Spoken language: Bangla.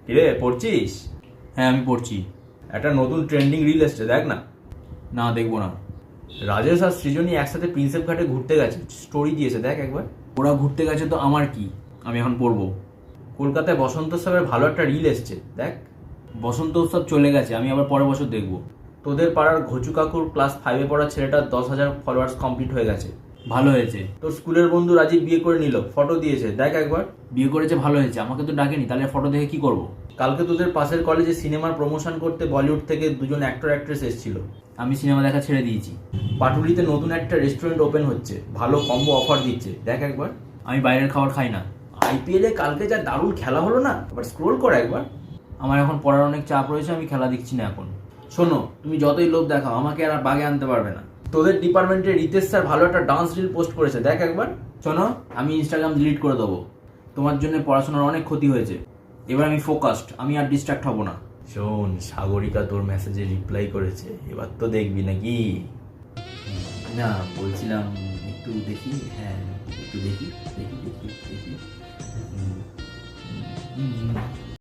কিরে পড়ছিস? হ্যাঁ আমি পড়ছি। একটা নতুন ট্রেন্ডিং রিল এসছে, দেখ না। না দেখবো না। রাজেশ আর সৃজনী একসাথে প্রিন্সেপ ঘাটে ঘুরতে গেছে, স্টোরি দিয়েছে, দেখ একবার। ওরা ঘুরতে গেছে তো আমার কি, আমি এখন পড়বো। কলকাতায় বসন্ত উৎসবের ভালো একটা রিল এসছে, দেখ। বসন্ত উৎসব চলে গেছে, আমি আবার পরের বছর দেখবো। তোদের পাড়ার ঘচু কাকুর ক্লাস 5-এ পড়া ছেলেটার 10,000 ফলোয়ার্স কমপ্লিট হয়ে গেছে। ভালো হয়েছে। তোর স্কুলের বন্ধু রাজীব বিয়ে করে নিল, ফটো দিয়েছে, দেখ একবার। বিয়ে করেছে, ভালো হয়েছে। আমাকে তো ডাকেনি, তাহলে ফটো দেখে কি করব? কালকে তোদের পাশের কলেজে সিনেমার প্রমোশন করতে বলিউড থেকে 2জন অ্যাক্টর অ্যাক্ট্রেস এসেছিল। আমি সিনেমা দেখা ছেড়ে দিয়েছি। পাটুলিতে নতুন একটা রেস্টুরেন্ট ওপেন হচ্ছে, ভালো কম্বো অফার দিচ্ছে, দেখ একবার। আমি বাইরের খাবার খাই না। আইপিএলে কালকে যা দারুণ খেলা হলো না, আবার স্ক্রোল কর একবার। আমার এখন পড়ার অনেক চাপ রয়েছে, আমি খেলা দেখছি না এখন। শোনো, তুমি যতই লোভ দেখাও, আমাকে আর বাগে আনতে পারবে না। তোদের ডিপার্টমেন্টে রিতেশ স্যার ভালো একটা ডান্স রিল পোস্ট করেছে, দেখ একবার। শোনো, আমি ইনস্টাগ্রাম ডিলিট করে দেবো। তোমার জন্য পড়াশোনার অনেক ক্ষতি হয়েছে। এবার আমি ফোকাসড, আমি আর ডিস্ট্রাক্ট হব না। শোন, সাগরিকা তোর মেসেজে রিপ্লাই করেছে, এবার তো দেখবি নাকি? না বলছিলাম একটু দেখি। হ্যাঁ একটু দেখি দেখি দেখি দেখি।